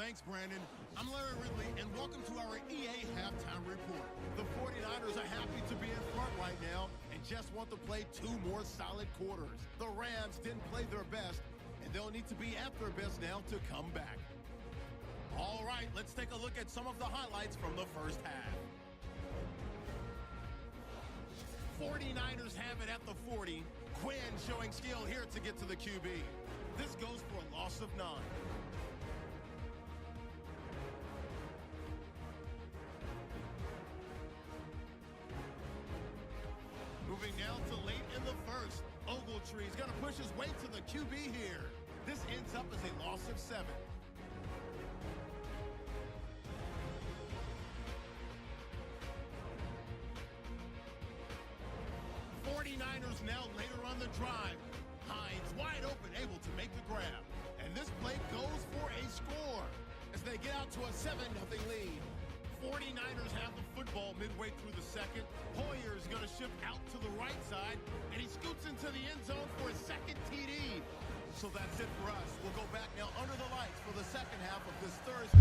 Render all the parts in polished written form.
Thanks, Brandon. I'm Larry Ridley, and welcome to our EA Halftime Report. The 49ers are happy to be in front right now and just want to play 2 more solid quarters. The Rams didn't play their best, and they'll need to be at their best now to come back. All right, let's take a look at some of the highlights from the first half. 49ers have it at the 40. Quinn showing skill here to get to the QB. This goes for a loss of 9. Moving down to late in the first. Ogletree's going to push his way to the QB here. This ends up as a loss of 7. 49ers now later on the drive. Hines wide open, able to make the grab. And this play goes for a score as they get out to a 7-0 lead. 49ers have the football midway through the second. Hoyer's going to shift out to the right side, and he scoots into the end zone for his second TD. So that's it for us. We'll go back now under the lights for the second half of this Thursday.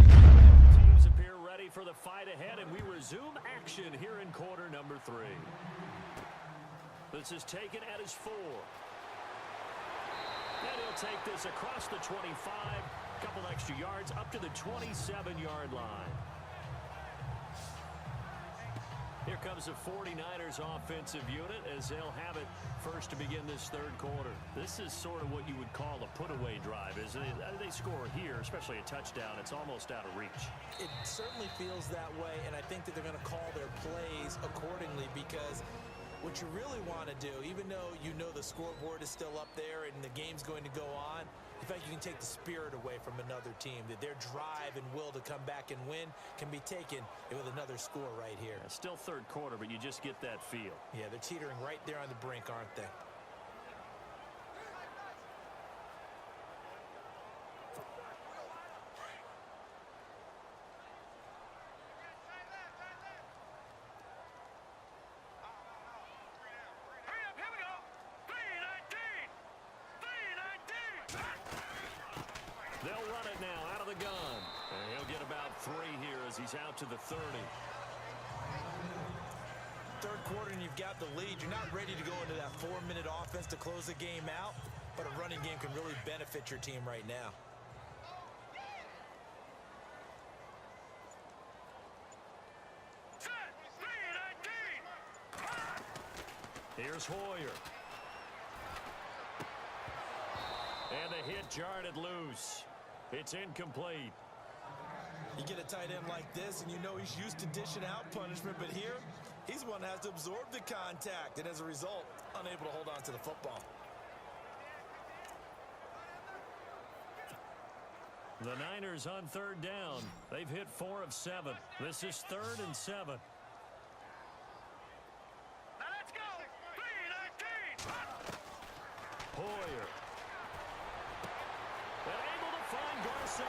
Teams appear ready for the fight ahead, and we resume action here in quarter number 3. This is taken at his 4. And he'll take this across the 25. Couple extra yards up to the 27-yard line. Here comes the 49ers offensive unit as they'll have it first to begin this third quarter. This is sort of what you would call a put-away drive. As they score here, especially a touchdown, it's almost out of reach. It certainly feels that way, and I think that they're going to call their plays accordingly because what you really want to do, even though you know the scoreboard is still up there and the game's going to go on, in fact, you can take the spirit away from another team. That their drive and will to come back and win can be taken with another score right here. Yeah, still third quarter, but you just get that feel. Yeah, they're teetering right there on the brink, aren't they? They'll run it now out of the gun. And he'll get about 3 here as he's out to the 30. Third quarter and you've got the lead. You're not ready to go into that 4-minute offense to close the game out, but a running game can really benefit your team right now. Here's Hoyer. And the hit jarred it loose. It's incomplete. You get a tight end like this, and you know he's used to dishing out punishment, but here, he's one that has to absorb the contact, and as a result, unable to hold on to the football. The Niners on third down. They've hit 4 of 7. This is 3rd and 7. Hoyer. And able to find Garcon.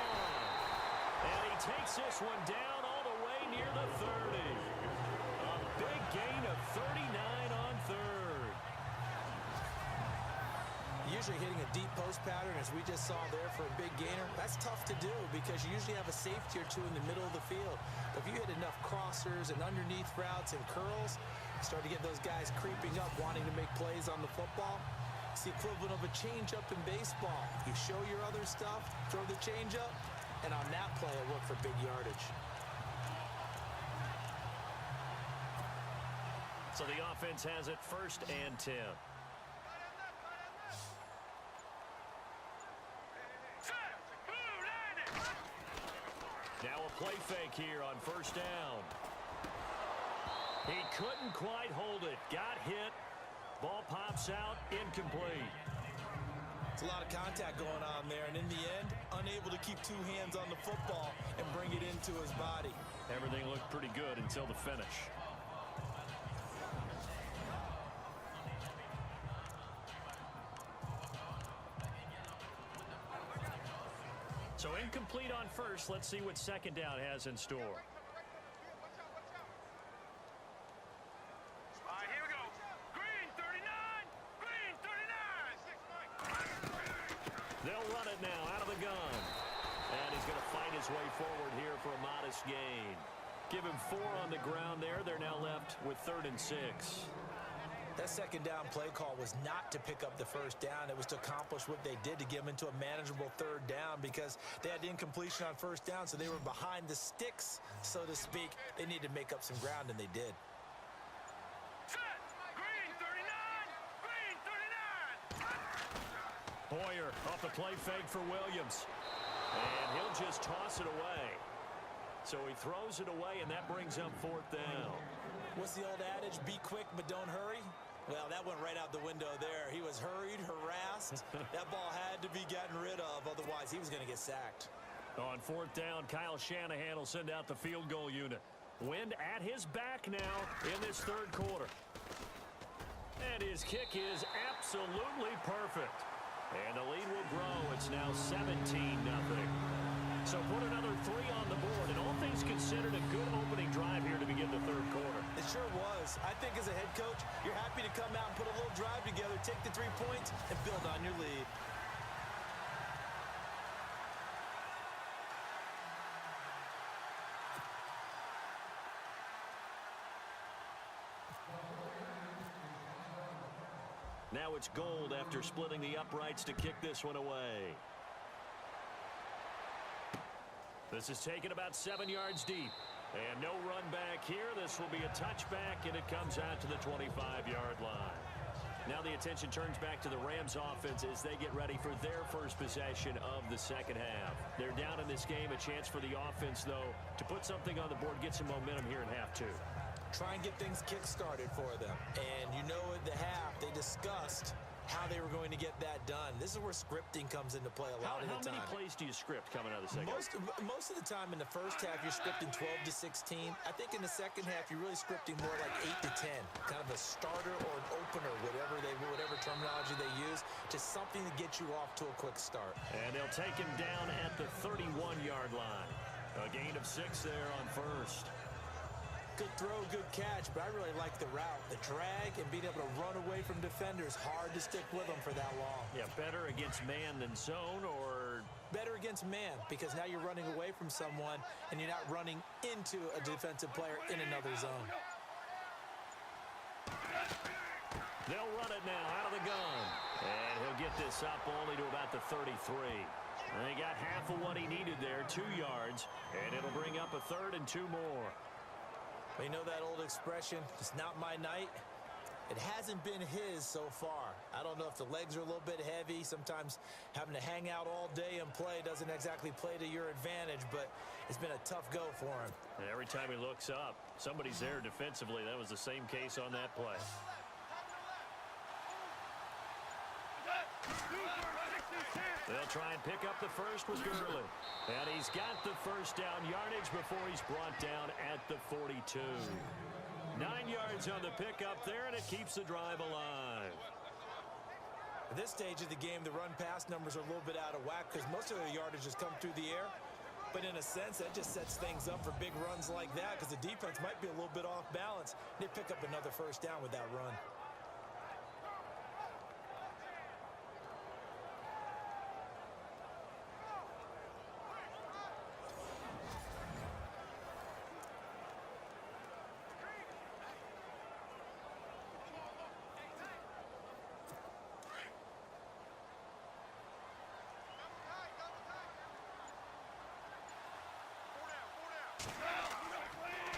And he takes this one down all the way near the 30. A big gain of 39 on third. Usually hitting a deep post pattern, as we just saw there for a big gainer, that's tough to do because you usually have a safety or 2 in the middle of the field. But if you hit enough crossers and underneath routes and curls, you start to get those guys creeping up, wanting to make plays on the football. It's the equivalent of a changeup in baseball. You show your other stuff, throw the changeup, and on that play, it worked for big yardage. So the offense has it 1st and 10. Now a play fake here on 1st down. He couldn't quite hold it. Got hit. Ball pops out, incomplete. It's a lot of contact going on there, and in the end, unable to keep 2 hands on the football and bring it into his body. Everything looked pretty good until the finish. So incomplete on 1st. Let's see what 2nd down has in store. They'll run it now out of the gun. And he's going to fight his way forward here for a modest gain. Give him 4 on the ground there. They're now left with 3rd and 6. That second down play call was not to pick up the first down. It was to accomplish what they did, to get them into a manageable 3rd down, because they had incompletion on first down, so they were behind the sticks, so to speak. They needed to make up some ground, and they did. Green 39! Boyer off the play fake for Williams. And he'll just toss it away. So he throws it away, and that brings up 4th down. What's the old adage? Be quick, but don't hurry. Well, that went right out the window there. He was hurried, harassed. That ball had to be gotten rid of, otherwise he was going to get sacked. On 4th down, Kyle Shanahan will send out the field goal unit. Wind at his back now in this 3rd quarter. And his kick is absolutely perfect. And the lead will grow. It's now 17-0. So put another 3 on the board, and all things considered, a good opening drive here to begin the 3rd quarter. It sure was. I think as a head coach, you're happy to come out and put a little drive together, take the 3 points, and build on your lead. Now it's Gold after splitting the uprights to kick this one away. This is taken about 7 yards deep. And no run back here. This will be a touchback, and it comes out to the 25-yard line. Now the attention turns back to the Rams offense as they get ready for their first possession of the second half. They're down in this game. A chance for the offense, though, to put something on the board, get some momentum here in half 2. Try and get things kick-started for them. And you know at the half, they discussed how they were going to get that done. This is where scripting comes into play a lot of the time. How many plays do you script coming out of the second half? Most of the time in the first half, you're scripting 12 to 16. I think in the second half, you're really scripting more like 8 to 10. Kind of a starter or an opener, whatever terminology they use, just something to get you off to a quick start. And they'll take him down at the 31-yard line. A gain of 6 there on first. Good throw, good catch, but I really like the route. The drag and being able to run away from defenders, hard to stick with them for that long. Yeah, better against man than zone, or? Better against man, because now you're running away from someone and you're not running into a defensive player in another zone. They'll run it now out of the gun. And he'll get this up only to about the 33. And he got half of what he needed there, 2 yards, and it'll bring up a 3rd and 2 more. Well, you know that old expression, it's not my night? It hasn't been his so far. I don't know if the legs are a little bit heavy. Sometimes having to hang out all day and play doesn't exactly play to your advantage, but it's been a tough go for him. And every time he looks up, somebody's there defensively. That was the same case on that play. They'll try and pick up the first with Gurley. And he's got the first down yardage before he's brought down at the 42. 9 yards on the pickup there, and it keeps the drive alive. At this stage of the game, the run-pass numbers are a little bit out of whack because most of the yardage has come through the air. But in a sense, that just sets things up for big runs like that because the defense might be a little bit off balance. They pick up another first down with that run.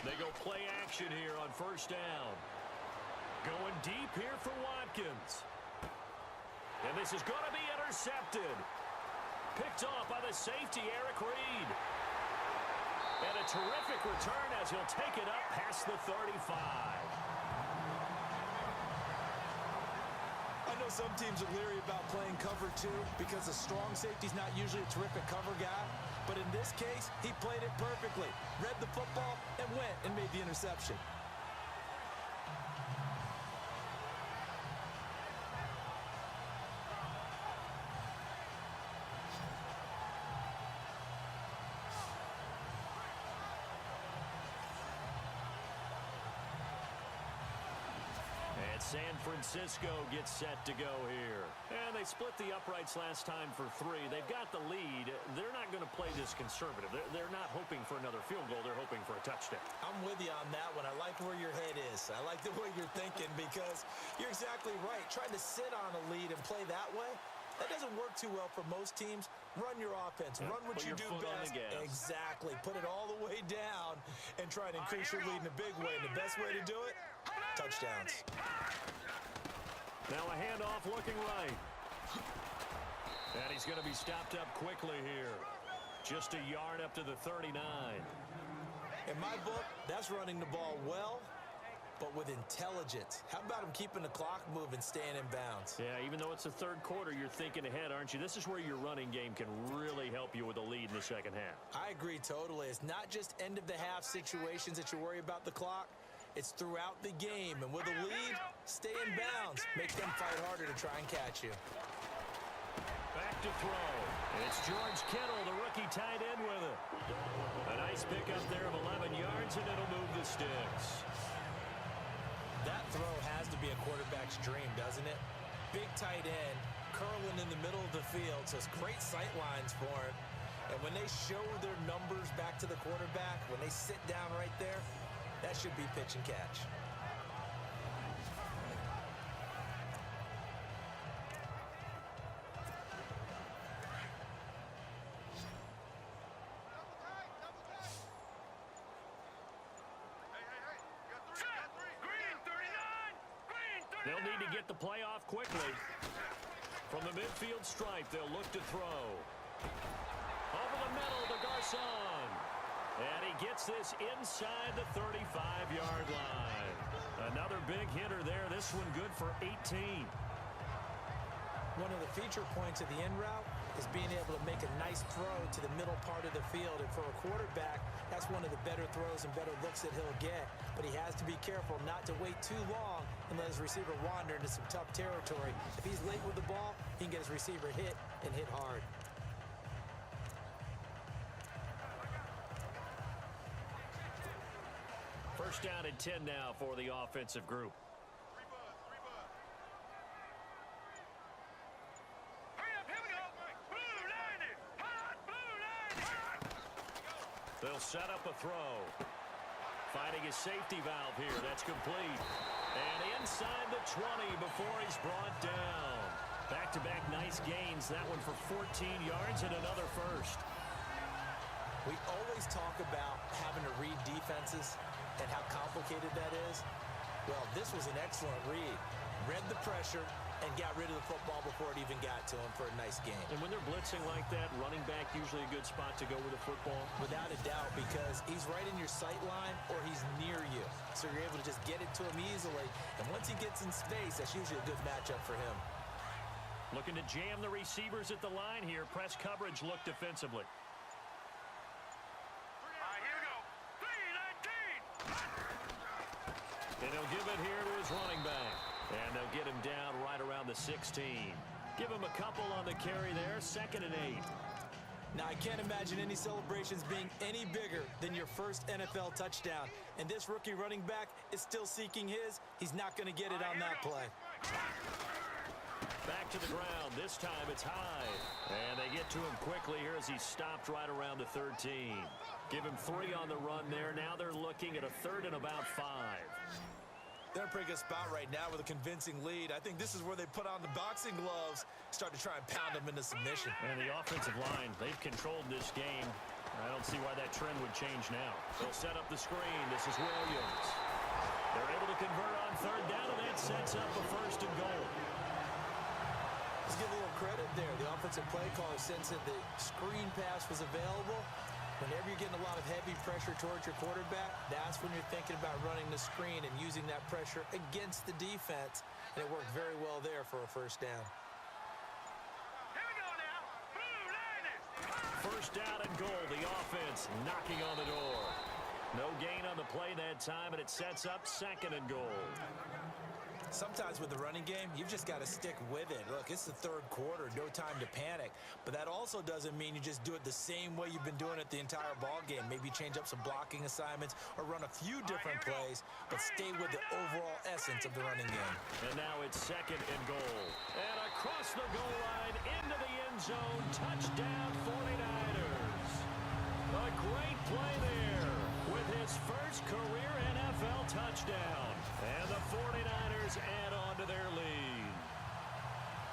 They go play action here on first down. Going deep here for Watkins. And this is going to be intercepted. Picked off by the safety, Eric Reed. And a terrific return as he'll take it up past the 35. I know some teams are leery about playing cover 2 because a strong safety's not usually a terrific cover guy. But in this case, he played it perfectly. Read the football and went and made the interception. San Francisco gets set to go here. And they split the uprights last time for 3. They've got the lead. They're not going to play this conservative. They're not hoping for another field goal. They're hoping for a touchdown. I'm with you on that one. I like where your head is. I like the way you're thinking because you're exactly right. Trying to sit on a lead and play that way, that doesn't work too well for most teams. Run your offense. Run what you do best. Exactly. Put it all the way down and try and increase your lead in a big way. And the best way to do it, touchdowns. Now a handoff looking right. And he's going to be stopped up quickly here. Just a yard up to the 39. In my book, that's running the ball well, but with intelligence. How about him keeping the clock moving, staying in bounds? Yeah, even though it's the third quarter, you're thinking ahead, aren't you? This is where your running game can really help you with a lead in the second half. I agree totally. It's not just end-of-the-half situations that you worry about the clock. It's throughout the game. And with a lead, stay in bounds. Make them fight harder to try and catch you. Back to throw. It's George Kittle, the rookie tight end with it. A nice pickup there of 11 yards, and it'll move the sticks. That throw has to be a quarterback's dream, doesn't it? Big tight end, curling in the middle of the field, so it's great sight lines for him. And when they show their numbers back to the quarterback, when they sit down right there, that should be pitch and catch. They'll need to get the play off quickly. From the midfield stripe, they'll look to throw. Over the middle to Garcon. And he gets this inside the 35-yard line. Another big hitter there. This one good for 18. One of the feature points of the in route is being able to make a nice throw to the middle part of the field. And for a quarterback, that's one of the better throws and better looks that he'll get. But he has to be careful not to wait too long and let his receiver wander into some tough territory. If he's late with the ball, he can get his receiver hit and hit hard. First down and 10 now for the offensive group. They'll set up a throw. Finding his safety valve here. That's complete. And inside the 20 before he's brought down. Back-to-back nice gains. That one for 14 yards and another first. We always talk about having to read defenses and how complicated that is. Well, this was an excellent read. Read the pressure and got rid of the football before it even got to him for a nice game. And when they're blitzing like that, running back usually a good spot to go with the football? Without a doubt, because he's right in your sight line or he's near you. So you're able to just get it to him easily. And once he gets in space, that's usually a good matchup for him. Looking to jam the receivers at the line here. Press coverage look defensively. And he'll give it here to his running back. And they'll get him down right around the 16. Give him a couple on the carry there. 2nd and 8. Now, I can't imagine any celebrations being any bigger than your first NFL touchdown. And this rookie running back is still seeking his. He's not going to get it on that play. Back to the ground. This time it's high. And they get to him quickly here as he stopped right around the 13. Give him 3 on the run there. Now they're looking at a 3rd and about 5. They're in a pretty good spot right now with a convincing lead. I think this is where they put on the boxing gloves, start to try and pound them into submission. And the offensive line, they've controlled this game. I don't see why that trend would change now. They'll set up the screen. This is Williams. They're able to convert on 3rd down, and that sets up a 1st and goal. Let's give a little credit there. The offensive play caller sensed that the screen pass was available. Whenever you're getting a lot of heavy pressure towards your quarterback, that's when you're thinking about running the screen and using that pressure against the defense. And it worked very well there for a 1st down. Here we go now. Blue Niners. 1st down and goal. The offense knocking on the door. No gain on the play that time, and it sets up 2nd and goal. Sometimes with the running game, you've just got to stick with it. Look, it's the third quarter, no time to panic. But that also doesn't mean you just do it the same way you've been doing it the entire ball game. Maybe change up some blocking assignments or run a few different plays, but stay with the overall essence of the running game. And now it's 2nd and goal. And across the goal line, into the end zone, touchdown 49ers. A great play there with his first career NFL touchdown. And the 49ers add on to their lead.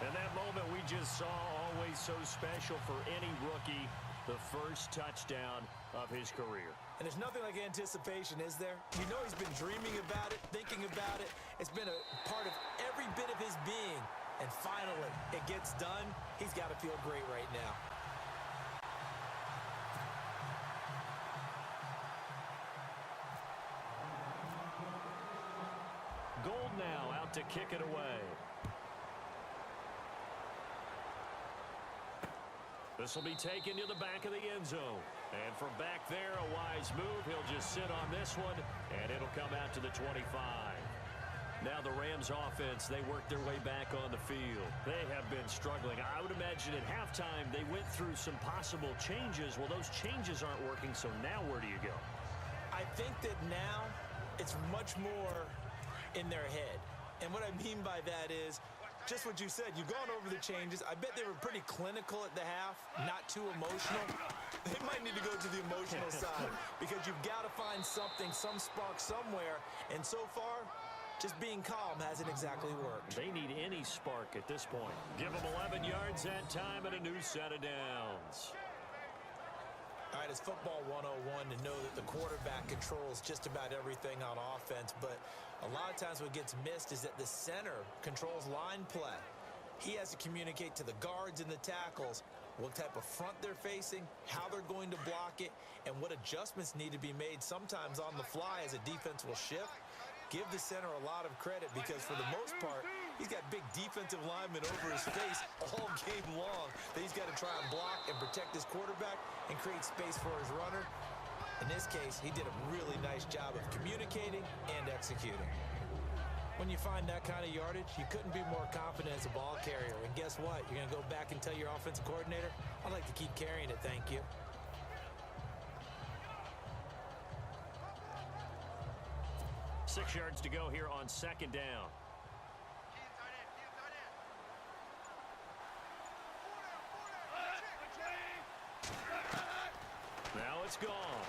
And that moment we just saw, always so special for any rookie, the first touchdown of his career. And there's nothing like anticipation, is there? You know he's been dreaming about it, thinking about it. It's been a part of every bit of his being. And finally, it gets done. He's got to feel great right now. Gold now out to kick it away. This will be taken to the back of the end zone. And from back there, a wise move. He'll just sit on this one, and it'll come out to the 25. Now the Rams offense, they work their way back on the field. They have been struggling. I would imagine at halftime they went through some possible changes. Well, those changes aren't working, so now where do you go? I think that now it's much more in their head. And what I mean by that is just what you said. You've gone over the changes. I bet they were pretty clinical at the half, not too emotional. They might need to go to the emotional side because you've got to find something, some spark somewhere. And so far, just being calm hasn't exactly worked. They need any spark at this point. Give them 11 yards that time and a new set of downs. All right, it's football 101 to know that the quarterback controls just about everything on offense, but a lot of times what gets missed is that the center controls line play. He has to communicate to the guards and the tackles what type of front they're facing, how they're going to block it, and what adjustments need to be made sometimes on the fly as a defense will shift. Give the center a lot of credit because for the most part, he's got big defensive linemen over his face all game long that he's got to try and block and protect his quarterback and create space for his runner. In this case, he did a really nice job of communicating and executing. When you find that kind of yardage, you couldn't be more confident as a ball carrier. And guess what? You're going to go back and tell your offensive coordinator, I'd like to keep carrying it, thank you. Six yards to go here on 2nd down. Now it's gone.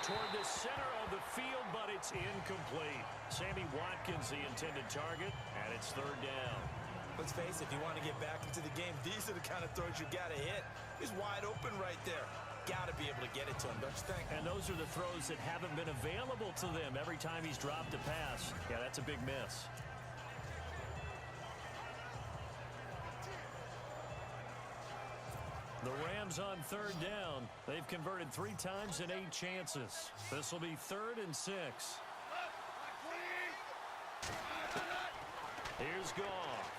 Toward the center of the field, but it's incomplete. Sammy Watkins, the intended target, and it's 3rd down. Let's face it, if you want to get back into the game, these are the kind of throws you got to hit. He's wide open right there. Got to be able to get it to him, don't you think? And those are the throws that haven't been available to them every time he's dropped a pass. Yeah, that's a big miss. The Rams on 3rd down. They've converted 3 times in 8 chances. This will be 3rd and 6. Here's Goff.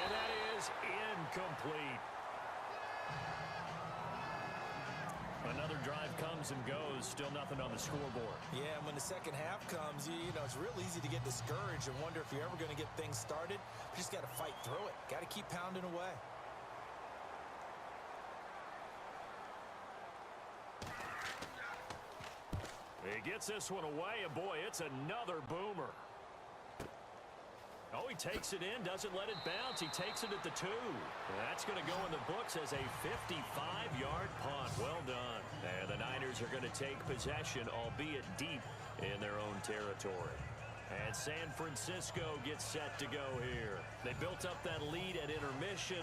And that is incomplete. Another drive comes and goes. Still nothing on the scoreboard. Yeah, and when the second half comes, you know, it's real easy to get discouraged and wonder if you're ever going to get things started. You just got to fight through it. Got to keep pounding away. He gets this one away, and boy, it's another boomer. Oh, he takes it in, doesn't let it bounce. He takes it at the 2. That's going to go in the books as a 55-yard punt. Well done. And the Niners are going to take possession, albeit deep in their own territory. And San Francisco gets set to go here. They built up that lead at intermission,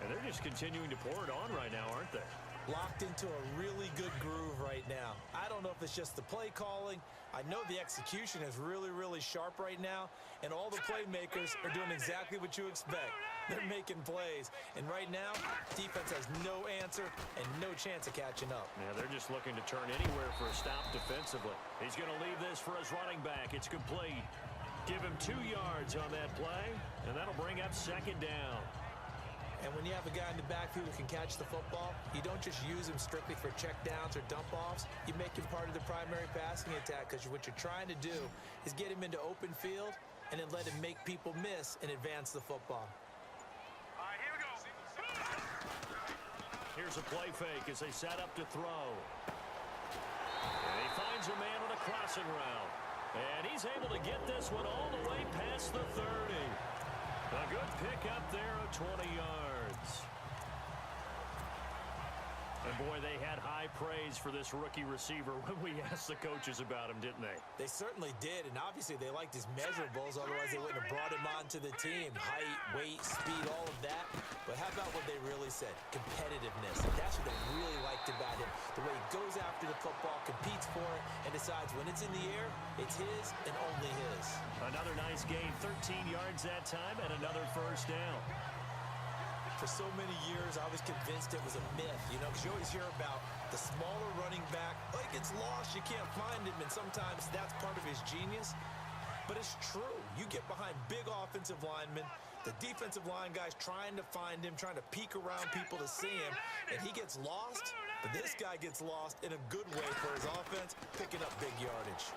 and they're just continuing to pour it on right now, aren't they? Locked into a really good groove right now. I don't know if it's just the play calling. I know the execution is really, really sharp right now, and all the playmakers are doing exactly what you expect. They're making plays, and right now, defense has no answer and no chance of catching up. Yeah, they're just looking to turn anywhere for a stop defensively. He's going to leave this for his running back. It's complete. Give him 2 yards on that play, and that'll bring up 2nd down. And when you have a guy in the backfield who can catch the football, you don't just use him strictly for checkdowns or dump-offs. You make him part of the primary passing attack, because what you're trying to do is get him into open field and then let him make people miss and advance the football. All right, here we go. Here's a play fake as they set up to throw. And he finds a man with a crossing route. And he's able to get this one all the way past the 30. A good pickup there of 20 yards. And boy, they had high praise for this rookie receiver when we asked the coaches about him, didn't they? They certainly did, and obviously they liked his measurables, otherwise they wouldn't have brought him onto the team. Height, weight, speed, all of that. But how about what they really said? Competitiveness. That's what they really liked about him. The way he goes after the football, competes for it, and decides when it's in the air, it's his and only his. Another nice gain, 13 yards that time, and another first down. For so many years, I was convinced it was a myth, because you always hear about the smaller running back. Oh, he gets lost, you can't find him, and sometimes that's part of his genius. But it's true. You get behind big offensive linemen, the defensive line guys trying to find him, trying to peek around people to see him, and he gets lost. But this guy gets lost in a good way for his offense, picking up big yardage.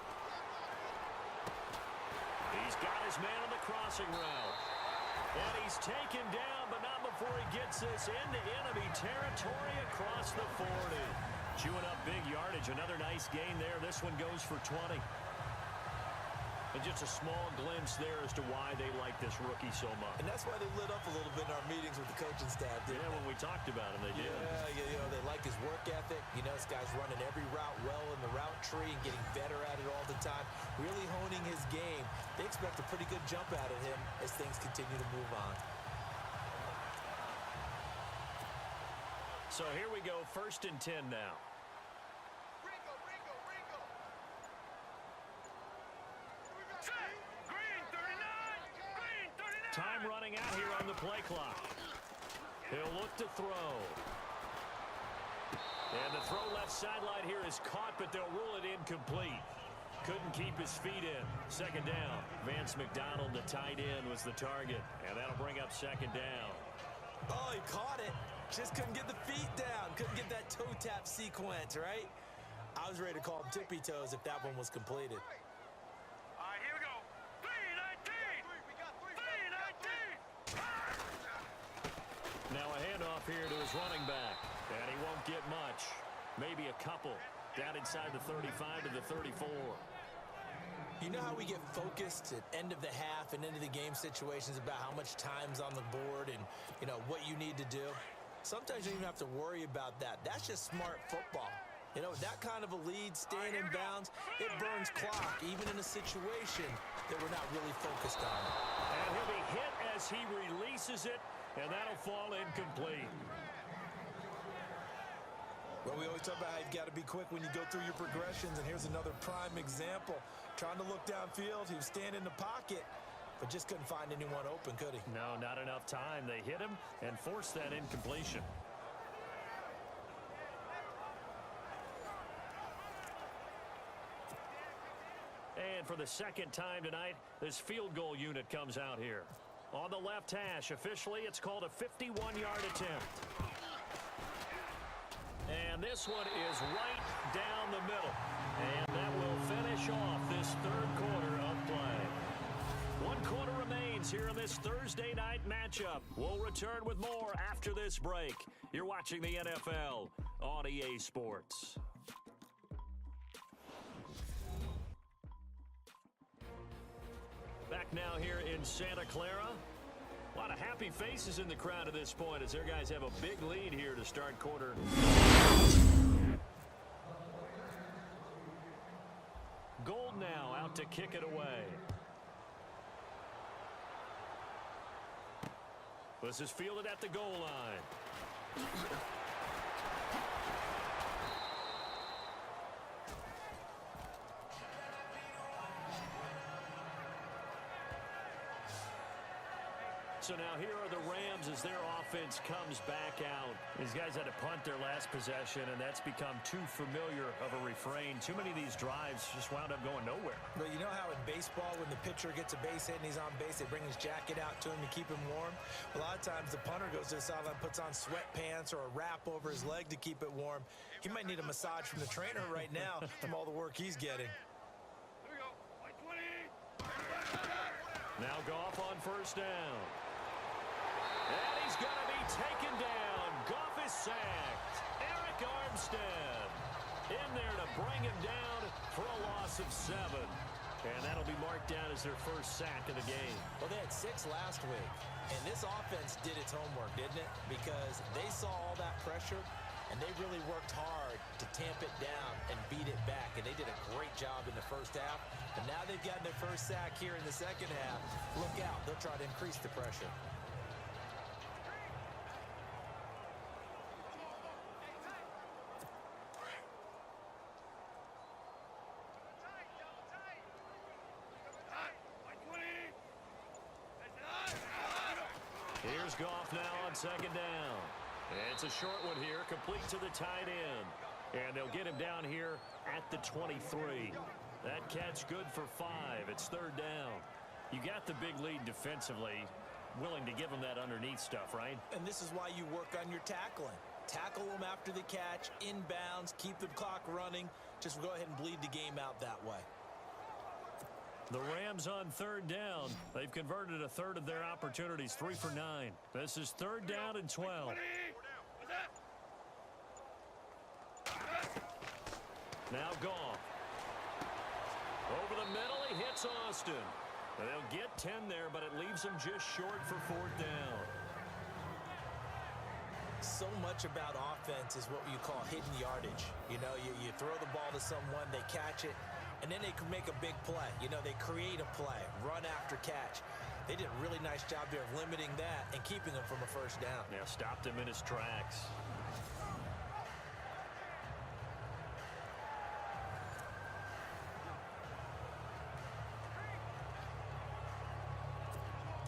He's got his man on the crossing route. And he's taken down, but not before he gets this into enemy territory across the 40. Chewing up big yardage. Another nice gain there. This one goes for 20. And just a small glimpse there as to why they like this rookie so much. And that's why they lit up a little bit in our meetings with the coaching staff, didn't they? When we talked about him, they did. Yeah, they like his work ethic. This guy's running every route well in the route tree and getting better at it all the time, really honing his game. They expect a pretty good jump out of him as things continue to move on. So here we go, 1st and 10 now. Time running out here on the play clock. He'll look to throw. And the throw left sideline here is caught, but they'll rule it incomplete. Couldn't keep his feet in. 2nd down. Vance McDonald, the tight end, was the target. And that'll bring up 2nd down. Oh, he caught it. Just couldn't get the feet down. Couldn't get that toe tap sequence, right? I was ready to call him tippy toes if that one was completed. All right, here we go. 3-19. We got 3-19. Now a handoff here to his running back. And he won't get much. Maybe a couple. Down inside the 35 to the 34. You know how we get focused at end of the half and into the game situations about how much time's on the board and, what you need to do? Sometimes you don't even have to worry about that. That's just smart football. That kind of a lead, staying in bounds, it burns clock, even in a situation that we're not really focused on. And he'll be hit as he releases it, and that'll fall incomplete. Well, we always talk about how you've got to be quick when you go through your progressions, and here's another prime example. Trying to look downfield, he was standing in the pocket, but just couldn't find anyone open, could he? No, not enough time. They hit him and forced that incompletion. And for the 2nd time tonight, this field goal unit comes out here. On the left hash, officially, it's called a 51-yard attempt. And this one is right down the middle. And that will finish off this 3rd quarter of play. 1 quarter remains here in this Thursday night matchup. We'll return with more after this break. You're watching the NFL on EA Sports. Back now here in Santa Clara. A lot of happy faces in the crowd at this point as their guys have a big lead here to start quarter. Gold now out to kick it away. This is fielded at the goal line. So now here are the Rams as their offense comes back out. These guys had to punt their last possession, and that's become too familiar of a refrain. Too many of these drives just wound up going nowhere. Well, you know how in baseball when the pitcher gets a base hit and he's on base, they bring his jacket out to him to keep him warm? A lot of times the punter goes to the sideline, puts on sweatpants or a wrap over his leg to keep it warm. He might need a massage from the trainer right now from all the work he's getting. Here we go. Like 20. Now Goff on first down. And he's going to be taken down. Goff is sacked. Eric Armstead in there to bring him down for a loss of 7. And that'll be marked down as their first sack of the game. Well, they had 6 last week. And this offense did its homework, didn't it? Because they saw all that pressure, and they really worked hard to tamp it down and beat it back. And they did a great job in the first half. And now they've gotten their first sack here in the second half. Look out. They'll try to increase the pressure. Here's Goff now on second down. It's a short one here, complete to the tight end. And they'll get him down here at the 23. That catch good for 5. It's third down. You got the big lead defensively, willing to give them that underneath stuff, right? And this is why you work on your tackling. Tackle them after the catch, inbounds, keep the clock running. Just go ahead and bleed the game out that way. The Rams on third down. They've converted a third of their opportunities, 3 for 9. This is third down and 12. Now Goff. Over the middle, he hits Austin. They'll get 10 there, but it leaves them just short for fourth down. So much about offense is what you call hidden yardage. You know, you throw the ball to someone, they catch it, and then they can make a big play. You know, they create a play, run after catch. They did a really nice job there of limiting that and keeping him from a first down. Yeah, stopped him in his tracks.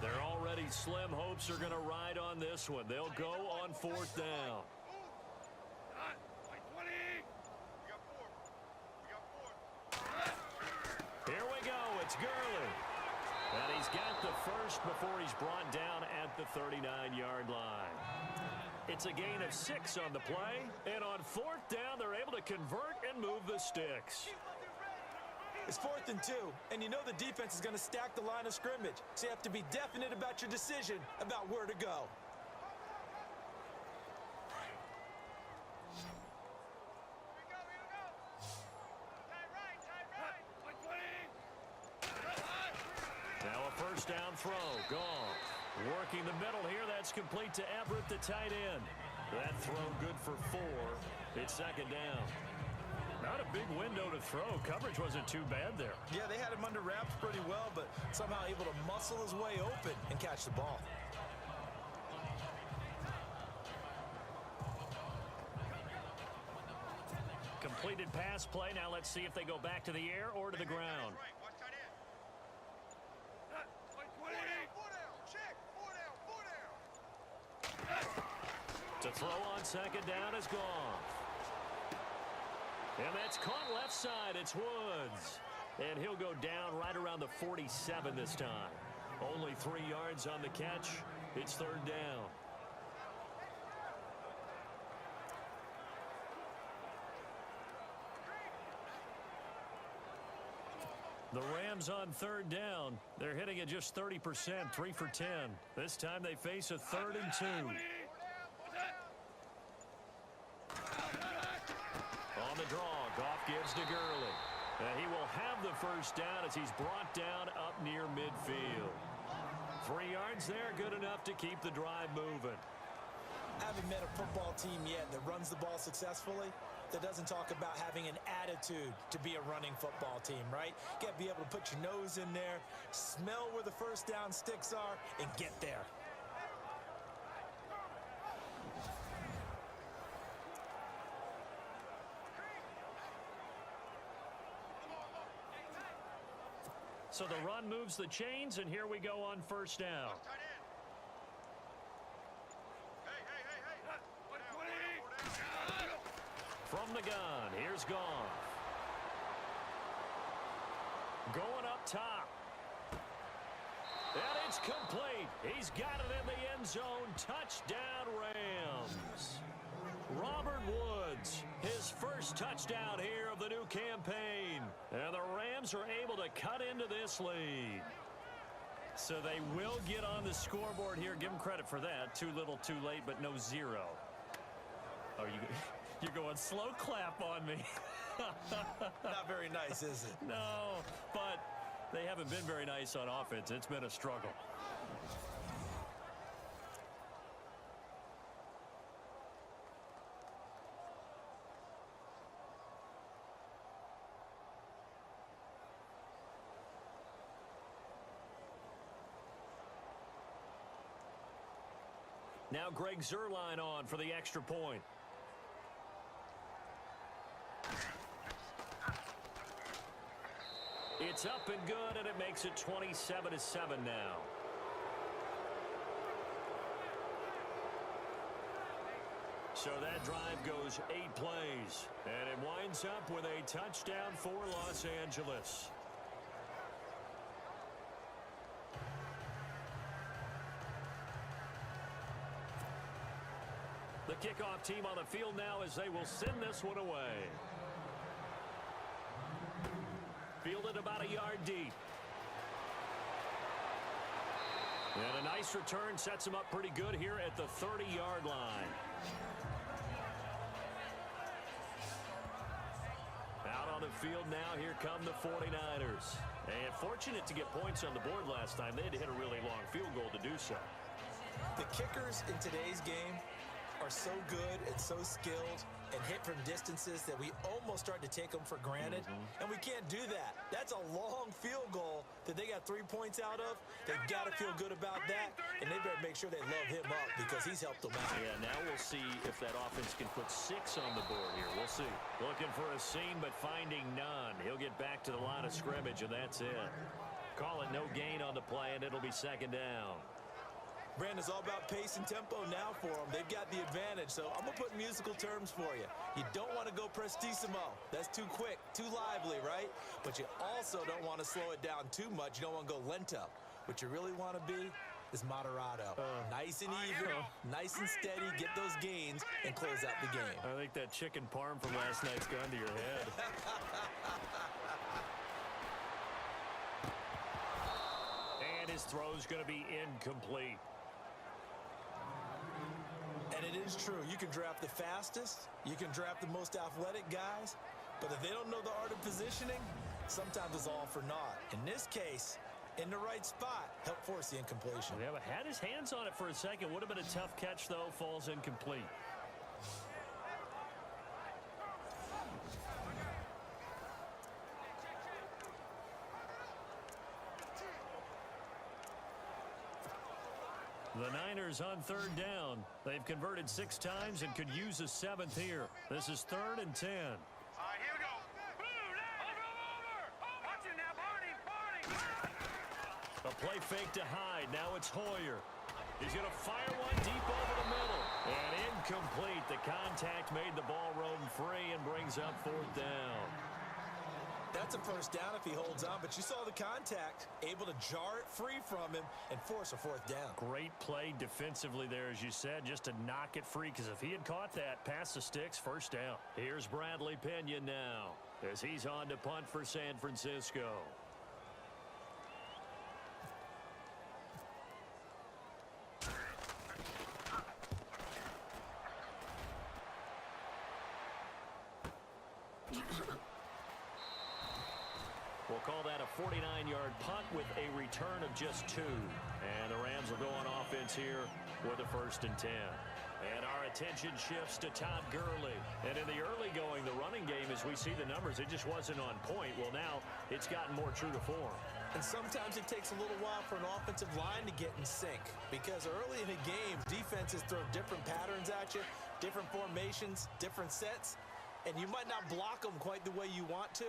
They're already slim hopes are going to ride on this one. They'll go on fourth down. Here we go. It's Gurley. And he's got the first before he's brought down at the 39-yard line. It's a gain of 6 on the play. And on fourth down, they're able to convert and move the sticks. It's 4th and 2, and you know the defense is going to stack the line of scrimmage. So you have to be definite about your decision about where to go. Now a first down throw. Goff working the middle here. That's complete to Everett, the tight end. That throw good for 4. It's second down. Not a big window to throw. Coverage wasn't too bad there. Yeah, they had him under wraps pretty well, but somehow able to muscle his way open and catch the ball. Completed pass play. Now let's see if they go back to the air or to the ground. To throw on second down is Goff. And that's caught left side. It's Woods. And he'll go down right around the 47 this time. Only 3 yards on the catch. It's third down. The Rams on third down. They're hitting at just 30%, 3 for 10. This time they face a 3rd and 2. On the draw, Goff gives to Gurley. And he will have the first down as he's brought down up near midfield. 3 yards there, good enough to keep the drive moving. Haven't met a football team yet that runs the ball successfully, that doesn't talk about having an attitude to be a running football team, right? You got to be able to put your nose in there, smell where the first down sticks are, and get there. So the run moves the chains, and here we go on first down. From the gun, here's Goff. Going up top. And it's complete. He's got it in the end zone. Touchdown, Rams. Robert Woods, his first touchdown here of the new campaign. And the Rams are able to cut into this lead. So they will get on the scoreboard here. Give them credit for that. Too little, too late, but no zero. Oh, you're going slow clap on me. Not very nice, is it? No, but they haven't been very nice on offense. It's been a struggle. Now Greg Zuerlein on for the extra point. It's up and good, and it makes it 27-7 now. So that drive goes 8 plays, and it winds up with a touchdown for Los Angeles. The kickoff team on the field now as they will send this one away. Fielded about a yard deep. And a nice return sets him up pretty good here at the 30-yard line. Out on the field now, here come the 49ers. And fortunate to get points on the board last time. They had to hit a really long field goal to do so. The kickers in today's game are so good and so skilled and hit from distances that we almost start to take them for granted. And we can't do that. That's a long field goal that they got 3 points out of. They've got to feel good about that, and they better make sure they load him up because he's helped them out. Yeah, now we'll see if that offense can put 6 on the board here. We'll see. Looking for a seam, but finding none. He'll get back to the line of scrimmage, and that's it. Call it no gain on the play, and it'll be second down. Brandon, it's all about pace and tempo now for them. They've got the advantage, so I'm going to put musical terms for you. You don't want to go prestissimo. That's too quick, too lively, right? But you also don't want to slow it down too much. You don't want to go lento. What you really want to be is moderato. Nice and even, nice and steady, get those gains, and close out the game. I think that chicken parm from last night's gone to your head. And his throw's going to be incomplete. And it is true. You can draft the fastest. You can draft the most athletic guys. But if they don't know the art of positioning, sometimes it's all for naught. In this case, in the right spot, help force the incompletion. Yeah, but had his hands on it for a second. Would have been a tough catch, though. Falls incomplete. The Niners on third down. They've converted 6 times and could use a 7th here. This is 3rd and 10. Here we go. Over. Watch it now, Barney. A play fake to Hyde. Now it's Hoyer. He's going to fire one deep over the middle. And incomplete. The contact made the ball roam free and brings up 4th down. That's a first down if he holds on, but you saw the contact, able to jar it free from him and force a 4th down. Great play defensively there, as you said, just to knock it free, because if he had caught that, pass the sticks, first down. Here's Bradley Pena now as he's on to punt for San Francisco. We'll call that a 49-yard punt with a return of just 2. And the Rams will go on offense here with a 1st and 10. And our attention shifts to Todd Gurley. And in the early going, the running game, as we see the numbers, it just wasn't on point. Well, now it's gotten more true to form. And sometimes it takes a little while for an offensive line to get in sync. Because early in the game, defenses throw different patterns at you, different formations, different sets. And you might not block them quite the way you want to.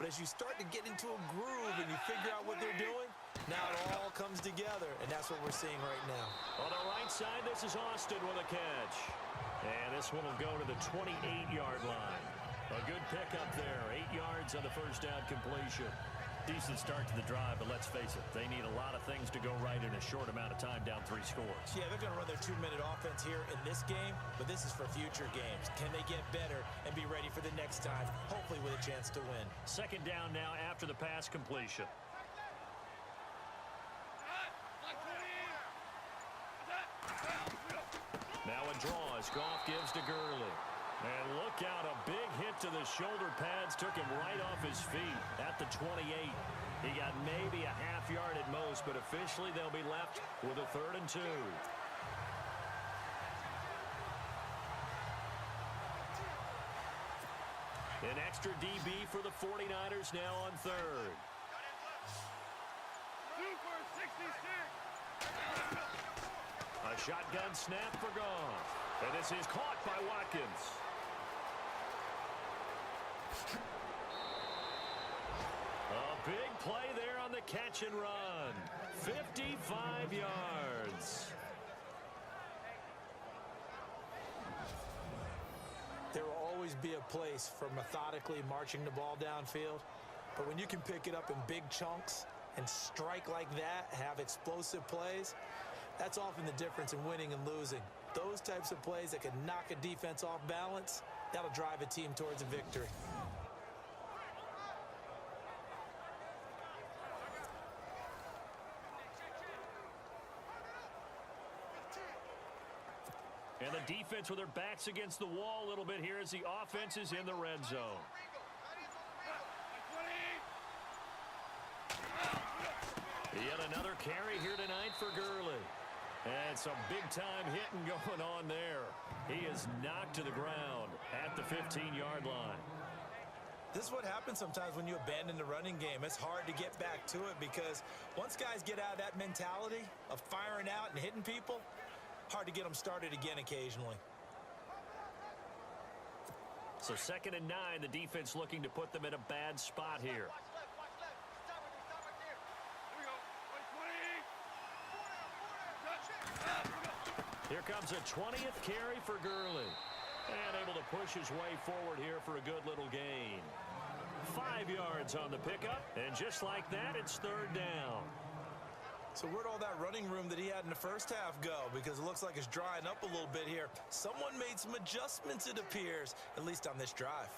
But as you start to get into a groove and you figure out what they're doing, now it all comes together, and that's what we're seeing right now. On the right side, this is Austin with a catch. And this one will go to the 28-yard line. pickup there. 8 yards on the first down completion. Decent start to the drive, but let's face it, they need a lot of things to go right in a short amount of time, down 3 scores. Yeah, they're going to run their 2-minute offense here in this game, but this is for future games. Can they get better and be ready for the next time, hopefully with a chance to win? Second down now after the pass completion. Now a draw as Goff gives to Gurley. And look out, a big hit to the shoulder pads took him right off his feet at the 28. He got maybe a half yard at most, but officially they'll be left with a 3rd and 2. An extra DB for the 49ers now on 3rd. Super 66. A shotgun snap for Goff. And this is caught by Watkins. A big play there on the catch and run. 55 yards. There will always be a place for methodically marching the ball downfield, but when you can pick it up in big chunks and strike like that, have explosive plays, that's often the difference in winning and losing. Those types of plays that can knock a defense off balance, that'll drive a team towards a victory. And the defense with their backs against the wall a little bit here as the offense is in the red zone. Yet another carry here tonight for Gurley. And some big-time hitting going on there. He is knocked to the ground at the 15-yard line. This is what happens sometimes when you abandon the running game. It's hard to get back to it because once guys get out of that mentality of firing out and hitting people, hard to get them started again occasionally. So 2nd and 9, the defense looking to put them in a bad spot here. Here comes a 20th carry for Gurley. And able to push his way forward here for a good little gain. 5 yards on the pickup. And just like that, it's 3rd down. So where'd all that running room that he had in the first half go? Because it looks like it's drying up a little bit here. Someone made some adjustments, it appears, at least on this drive.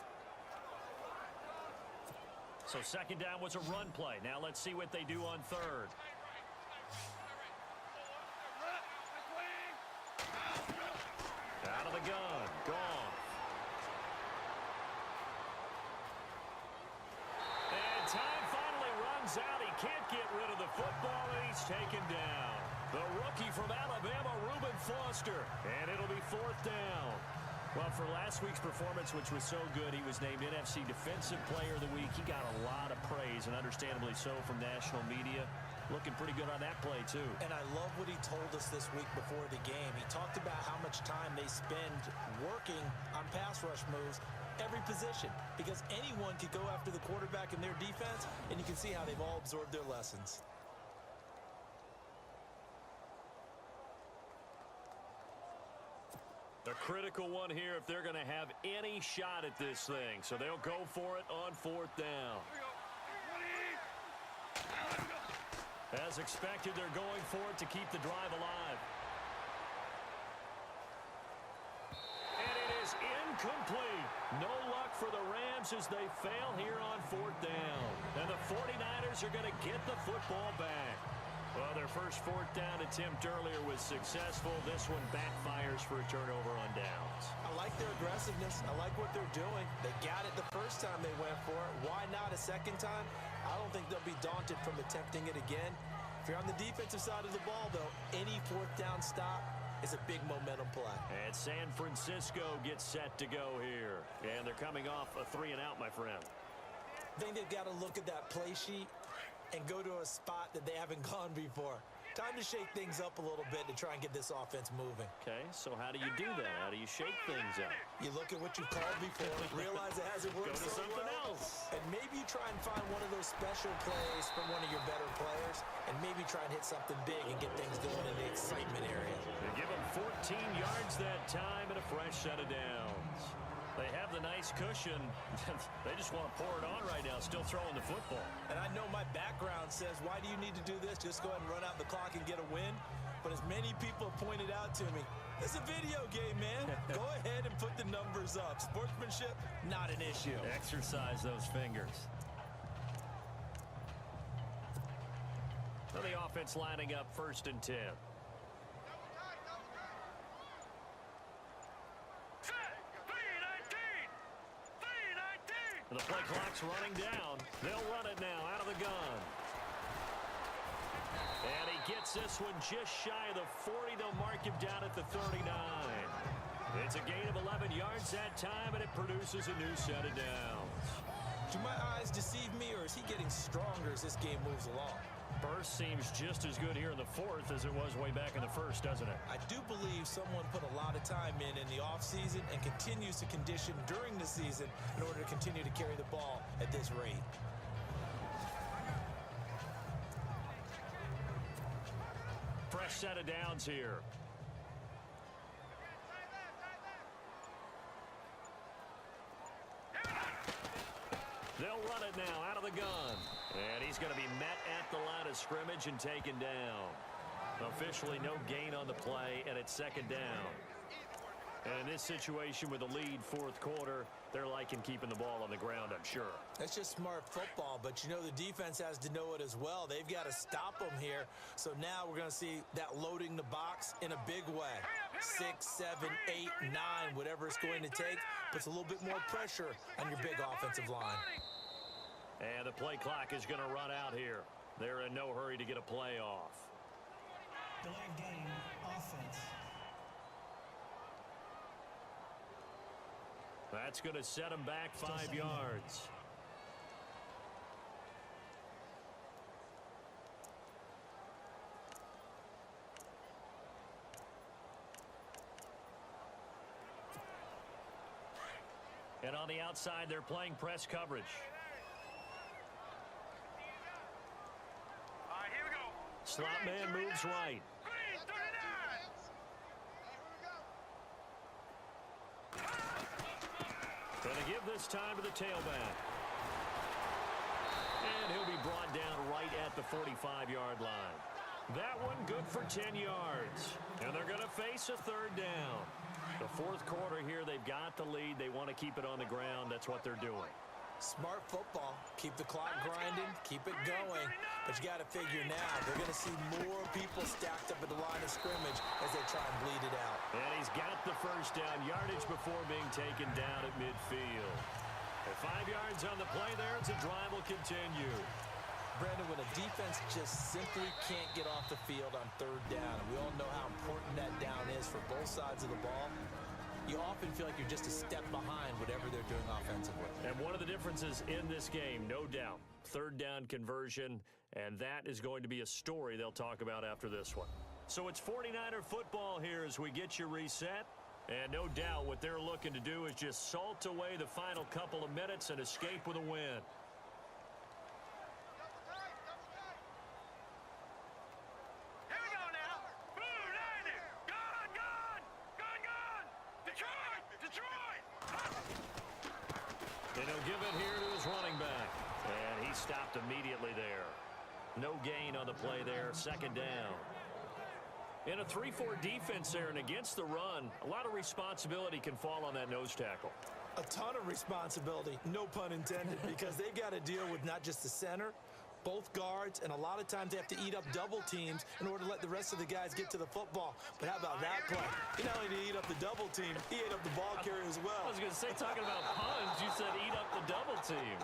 So 2nd down was a run play. Now let's see what they do on 3rd. Out of the gun. Goff. And time finally runs out. He can't get rid of the football, and he's taken down. The rookie from Alabama, Reuben Foster. And it'll be 4th down. Well, for last week's performance, which was so good, he was named NFC Defensive Player of the Week. He got a lot of praise, and understandably so, from national media. Looking pretty good on that play, too. And I love what he told us this week before the game. He talked about how much time they spend working on pass rush moves, every position, because anyone could go after the quarterback in their defense, and you can see how they've all absorbed their lessons. The critical one here if they're going to have any shot at this thing. So they'll go for it on 4th down. As expected, they're going for it to keep the drive alive. And it is incomplete. No luck for the Rams as they fail here on 4th down. And the 49ers are going to get the football back. Well, their first 4th down attempt earlier was successful. This one backfires for a turnover on downs. I like their aggressiveness. I like what they're doing. They got it the first time they went for it. Why not a second time? I don't think they'll be daunted from attempting it again. If you're on the defensive side of the ball, though, any 4th down stop is a big momentum play. And San Francisco gets set to go here. And they're coming off a 3-and-out, my friend. I think they've got to look at that play sheet and go to a spot that they haven't gone before. Time to shake things up a little bit to try and get this offense moving. Okay, so how do you do that? How do you shake things up? You look at what you've called before, realize it hasn't worked Go to so something well, else. and maybe you try and find one of those special plays from one of your better players, and maybe try and hit something big and get things going in the excitement area. They give them 14 yards that time and a fresh set of downs. They have the nice cushion. They just want to pour it on right now, still throwing the football. And I know my background says, why do you need to do this? Just go ahead and run out the clock and get a win. But as many people have pointed out to me, it's a video game, man. Go ahead and put the numbers up. Sportsmanship, not an issue. Exercise those fingers. So the offense lining up 1st and 10. The play clock's running down. They'll run it now out of the gun. And he gets this one just shy of the 40. They'll mark him down at the 39. It's a gain of 11 yards that time, and it produces a new set of downs. Do my eyes deceive me, or is he getting stronger as this game moves along? Burst seems just as good here in the 4th as it was way back in the 1st, doesn't it? I do believe someone put a lot of time in the offseason and continues to condition during the season in order to continue to carry the ball at this rate. Fresh set of downs here. They'll run it now out of the gun. And he's going to be met at the line of scrimmage and taken down. Officially no gain on the play, and it's 2nd down. And in this situation with a lead 4th quarter, they're liking keeping the ball on the ground, I'm sure. That's just smart football, but you know the defense has to know it as well. They've got to stop them here. So now we're going to see that loading the box in a big way. 6, 7, 8, 9, whatever it's going to take, puts a little bit more pressure on your big offensive line. And the play clock is going to run out here. They're in no hurry to get a play off. Delay game, offense. That's going to set them back 5 yards. And on the outside, they're playing press coverage. All right, here we go. Slot man moves right. Green, 39. Going to give this time to the tailback. And he'll be brought down right at the 45-yard line. That one good for 10 yards. And they're going to face a 3rd down. The 4th quarter here, they've got the lead. They want to keep it on the ground. That's what they're doing. Smart football. Keep the clock grinding. Keep it going. But you got to figure now, they're going to see more people stacked up at the line of scrimmage as they try and bleed it out. And he's got the 1st down yardage before being taken down at midfield. At 5 yards on the play there, the drive will continue. Brandon, when a defense just simply can't get off the field on 3rd down, and we all know how important that down is for both sides of the ball, you often feel like you're just a step behind whatever they're doing offensively. And one of the differences in this game, no doubt, 3rd down conversion, and that is going to be a story they'll talk about after this one. So it's 49er football here as we get you reset. And no doubt what they're looking to do is just salt away the final couple of minutes and escape with a win. Here we go now. Blue 90. Gone, gone. Gone, gone. Detroit, Detroit. And he'll give it here to his running back. And he stopped immediately there. No gain on the play there. 2nd down. In a 3-4 defense there and against the run, a lot of responsibility can fall on that nose tackle. A ton of responsibility, no pun intended, because they've got to deal with not just the center, both guards, and a lot of times they have to eat up double teams in order to let the rest of the guys get to the football. But how about that play? He not only did he eat up the double team, he ate up the ball carrier as well. I was going to say, talking about puns, you said eat up the double team.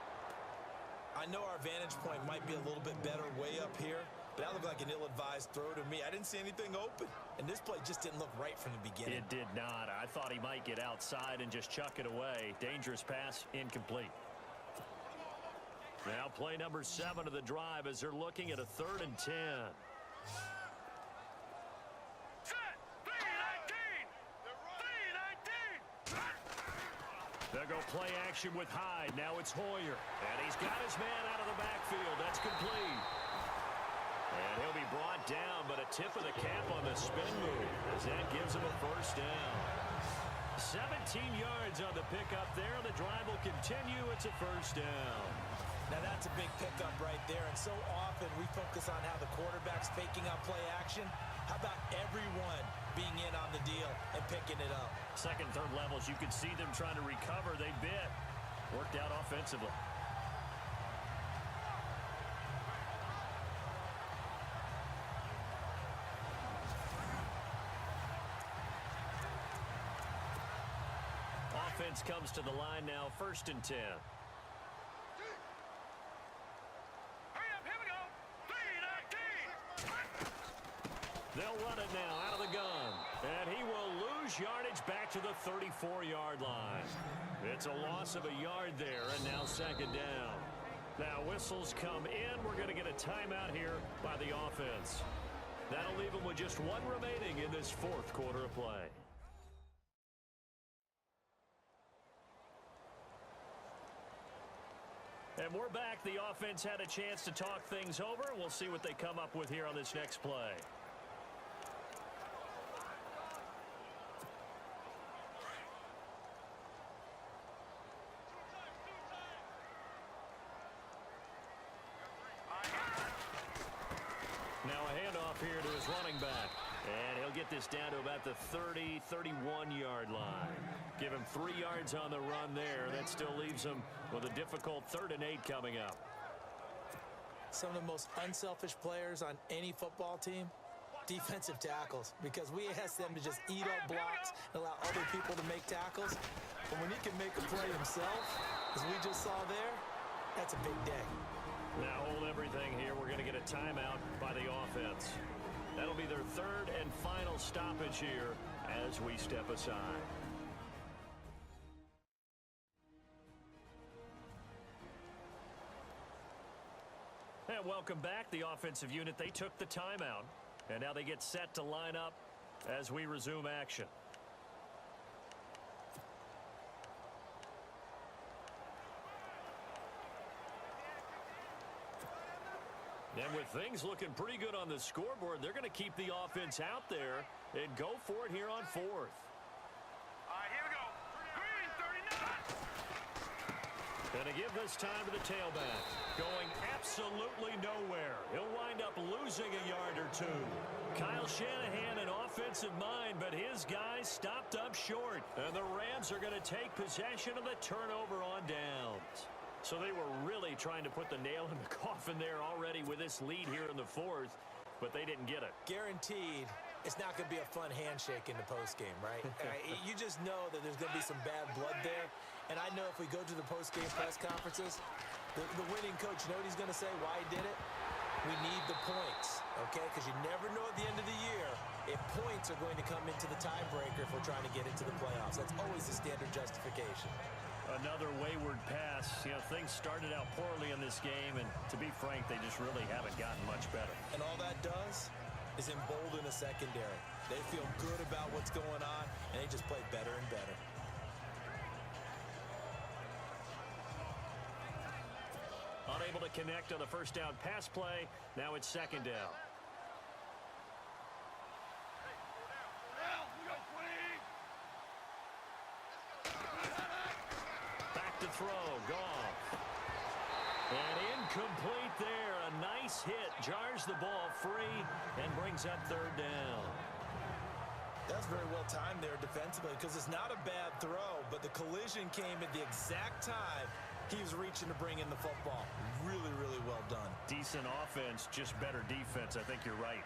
I know our vantage point might be a little bit better way up here, but that looked like an ill-advised throw to me. I didn't see anything open, and this play just didn't look right from the beginning. It did not. I thought he might get outside and just chuck it away. Dangerous pass, incomplete. Now play number 7 of the drive as they're looking at a 3rd and 10. Set. 319. 319. They'll go play action with Hyde. Now it's Hoyer. And he's got his man out of the backfield. That's complete. And he'll be brought down, but a tip of the cap on the spin move as that gives him a 1st down. 17 yards on the pickup there. The drive will continue. It's a first down. Now, that's a big pickup right there, and so often we focus on how the quarterback's faking out play action. How about everyone being in on the deal and picking it up? Second, third levels, you could see them trying to recover. They bit. Worked out offensively. Offense comes to the line now, 1st and 10. They'll run it now out of the gun. And he will lose yardage back to the 34-yard line. It's a loss of a yard there, and now 2nd down. Now whistles come in. We're going to get a timeout here by the offense. That'll leave them with just one remaining in this 4th quarter of play. And we're back. The offense had a chance to talk things over. We'll see what they come up with here on this next play. Now a handoff here to his running back. And he'll get this down to about the 30, 31-yard line. Give him 3 yards on the run there. That still leaves him with a difficult 3rd and 8 coming up. Some of the most unselfish players on any football team, defensive tackles, because we ask them to just eat up blocks and allow other people to make tackles. But when he can make a play himself, as we just saw there, that's a big day. Now hold everything here. We're going to get a timeout by the offense. That'll be their 3rd and final stoppage here as we step aside. And welcome back. The offensive unit, they took the timeout. And now they get set to line up as we resume action. And with things looking pretty good on the scoreboard, they're going to keep the offense out there and go for it here on 4th. All right, here we go. Green, 39. Going to give this time to the tailback. Going absolutely nowhere. He'll wind up losing a yard or 2. Kyle Shanahan, an offensive mind, but his guys stopped up short. And the Rams are going to take possession of the turnover on downs. So they were really trying to put the nail in the coffin there already with this lead here in the 4th, but they didn't get it. Guaranteed, it's not going to be a fun handshake in the postgame, right? You just know that there's going to be some bad blood there. And I know if we go to the postgame press conferences, the winning coach, you know what he's going to say, why he did it? We need the points, okay? Because you never know at the end of the year if points are going to come into the tiebreaker if we're trying to get into the playoffs. That's always the standard justification. Another wayward pass. You know, things started out poorly in this game, and to be frank, they just really haven't gotten much better. And all that does is embolden a secondary. They feel good about what's going on, and they just play better and better. Unable to connect on the first down pass play. Now it's 2nd down. To throw, Goff. And incomplete there. A nice hit. Jars the ball free and brings up 3rd down. That's very well timed there defensively because it's not a bad throw, but the collision came at the exact time he was reaching to bring in the football. Really, really well done. Decent offense, just better defense. I think you're right.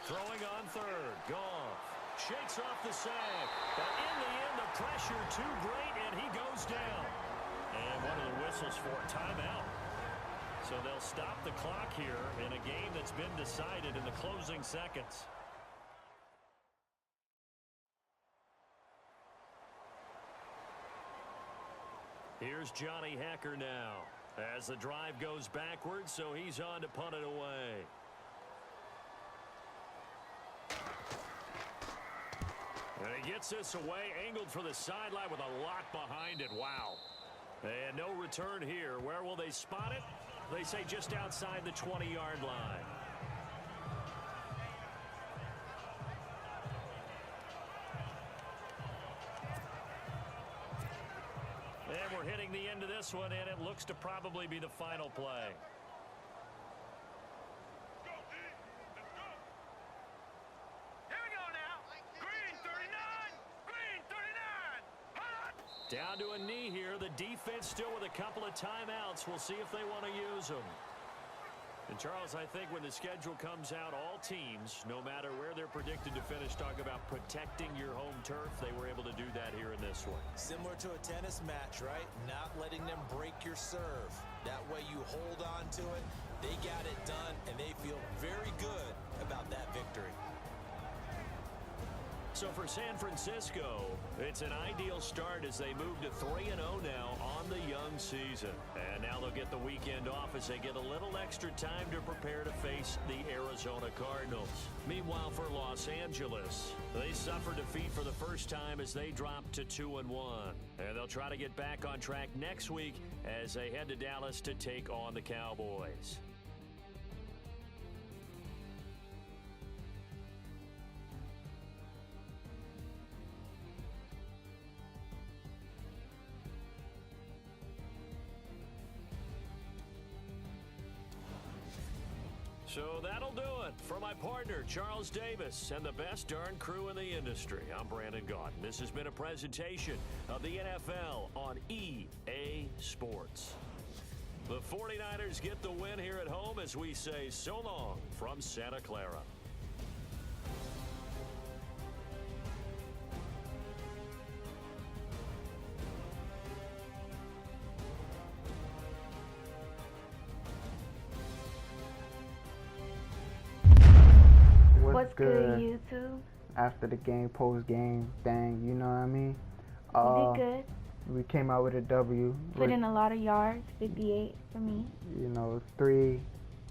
Throwing on 3rd. Goff shakes off the sack. But in the end, the pressure too great, and he goes down. And one of the whistles for a timeout. So they'll stop the clock here in a game that's been decided in the closing seconds. Here's Johnny Hekker now as the drive goes backwards, so he's on to punt it away. And he gets this away, angled for the sideline with a lot behind it. Wow. And no return here. Where will they spot it? They say just outside the 20-yard line. And we're hitting the end of this one, and it looks to probably be the final play. Down to a knee here. The defense still with a couple of timeouts. We'll see if they want to use them. And, Charles, I think when the schedule comes out, all teams, no matter where they're predicted to finish, talk about protecting your home turf. They were able to do that here in this one. Similar to a tennis match, right? Not letting them break your serve. That way you hold on to it. They got it done, and they feel very good about that victory. So for San Francisco, it's an ideal start as they move to 3-0 now on the young season. And now they'll get the weekend off as they get a little extra time to prepare to face the Arizona Cardinals. Meanwhile, for Los Angeles, they suffered defeat for the first time as they dropped to 2-1. And they'll try to get back on track next week as they head to Dallas to take on the Cowboys. So that'll do it for my partner, Charles Davis, and the best darn crew in the industry. I'm Brandon Gaudin. This has been a presentation of the NFL on EA Sports. The 49ers get the win here at home as we say so long from Santa Clara. What's good, YouTube? After the game, post-game thing, you know what I mean? We did good. We came out with a W. Put in a lot of yards, 58 for me. You know, 3-0.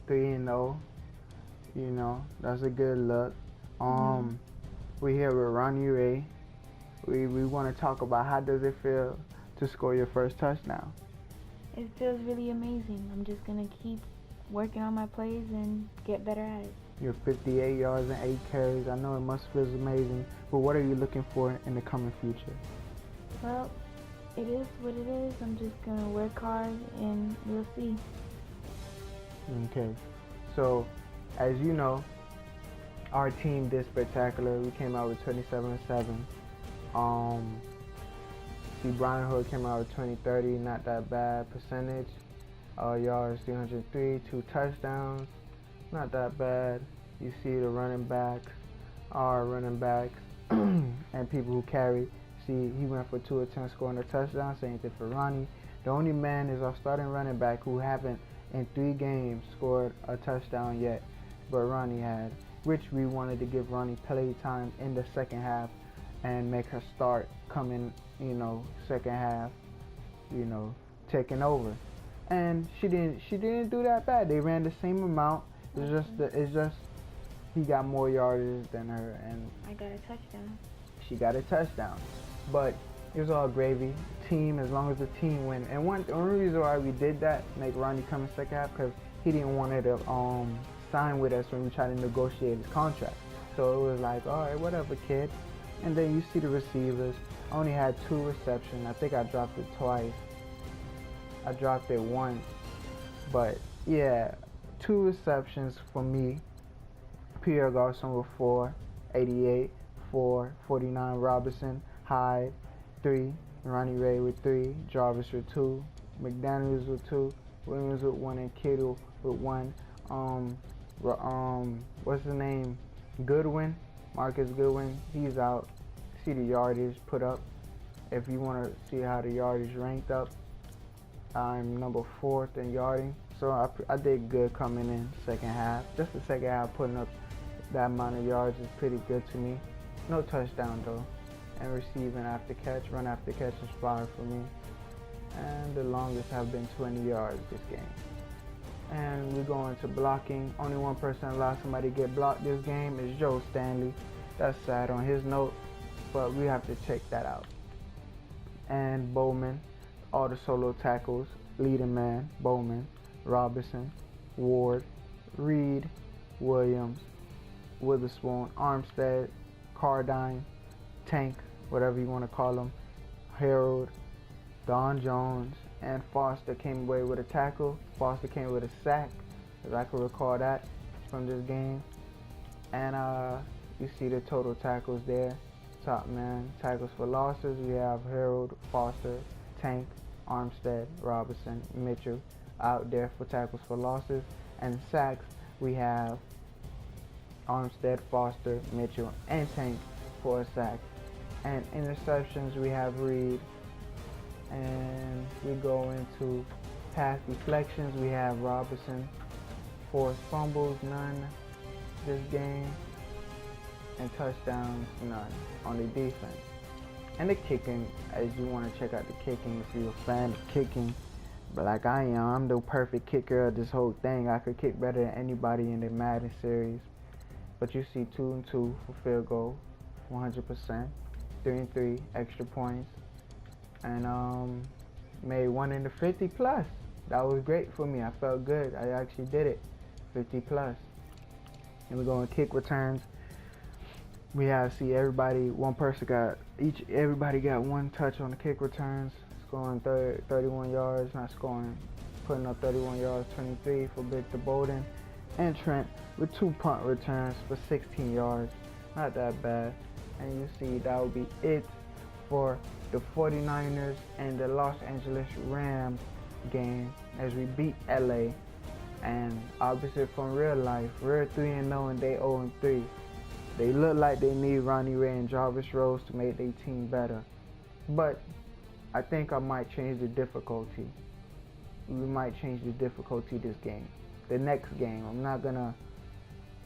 You know, that's a good look. We here with Ronnie Ray. We want to talk about how does it feel to score your first touchdown? It feels really amazing. I'm just going to keep working on my plays and get better at it. You're 58 yards and 8 carries. I know it must feel amazing, but what are you looking for in the coming future? Well, it is what it is. I'm just going to work hard and we'll see. Okay. So, as you know, our team did spectacular. We came out with 27-7. See, Brian Hood came out with 20-30, not that bad percentage. Yards 303, 2 touchdowns. Not that bad. You see the running backs, our running backs, and people who carry. See, he went for 2 attempts scoring a touchdown. Same thing for Ronnie. The only man is our starting running back who haven't in 3 games scored a touchdown yet, but Ronnie had, which we wanted to give Ronnie play time in the second half and make her start coming, you know, second half, you know, taking over. And she didn't do that bad. They ran the same amount. It's just he got more yardage than her, and I got a touchdown. She got a touchdown. But it was all gravy. Team, as long as the team win. And the only reason why we did that, make Ronnie come in second half, because he didn't want her to sign with us when we tried to negotiate his contract. So it was like, all right, whatever, kid. And then you see the receivers. I only had 2 receptions. I think I dropped it twice. I dropped it once. But yeah. 2 receptions for me. Pierre Garçon with 4, 88, 4, 49, Robinson, Hyde, 3, Ronnie Ray with 3, Jarvis with 2, McDaniels with 2, Williams with 1, and Kittle with 1. What's his name? Goodwin, Marcus Goodwin, he's out. See the yardage put up. If you want to see how the yardage ranked up, I'm number 4th in yarding. So I did good coming in second half. Just the second half, putting up that amount of yards is pretty good to me. No touchdown though. And receiving after catch, run after catch is fine for me. And the longest have been 20 yards this game. And we go into blocking. Only one person allowed somebody to get blocked this game is Joe Stanley. That's sad on his note. but we have to check that out. And Bowman, all the solo tackles, leading man, Bowman, Robinson, Ward, Reed, Williams, Witherspoon, Armstead, Cardine, Tank, whatever you want to call him, Harold, Don Jones, and Foster came away with a tackle. Foster came with a sack, as I can recall that from this game. And you see the total tackles there. Top man, tackles for losses, we have Harold, Foster, Tank, Armstead, Robinson, Mitchell out there for tackles for losses. And sacks, we have Armstead, Foster, Mitchell, and Tank for a sack. And interceptions, we have Reed. And we go into pass deflections, we have Robinson. Forced fumbles, none this game. And touchdowns, none on the defense. And the kicking, as you want to check out the kicking if you're a fan of kicking. But like I am, I'm the perfect kicker of this whole thing. I could kick better than anybody in the Madden series. But you see 2 and 2 for field goal, 100%. 3 and 3 extra points. And made 1 in the 50 plus. That was great for me. I felt good. I actually did it. 50 plus. And we're going to kick returns. We have everybody got 1 touch on the kick returns, scoring 31 yards, not scoring, putting up 31 yards, 23 for Victor Bolden, and Trent with 2 punt returns for 16 yards, not that bad. And you see that will be it for the 49ers and the Los Angeles Rams game as we beat LA. And opposite from real life, we're 3-0 and they 0-3. They look like they need Ronnie and Jarvis Rose to make their team better. But I think I might change the difficulty. We might change the difficulty this game. The next game, I'm not going to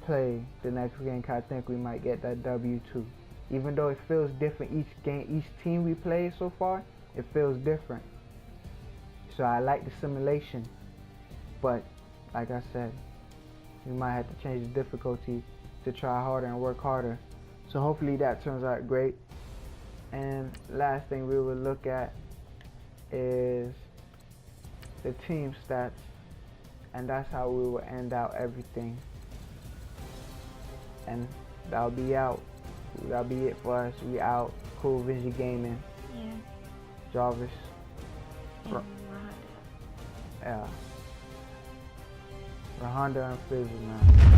play the next game because I think we might get that W2. Even though it feels different each game, each team we play so far, it feels different. So I like the simulation. But like I said, we might have to change the difficulty to try harder and work harder. So hopefully that turns out great. And last thing we will look at is the team stats, and that's how we will end out everything. And that'll be it for us. We out. Cool Vision Gaming. Yeah. Jarvis. And Yeah. Honda and Fizzle, man.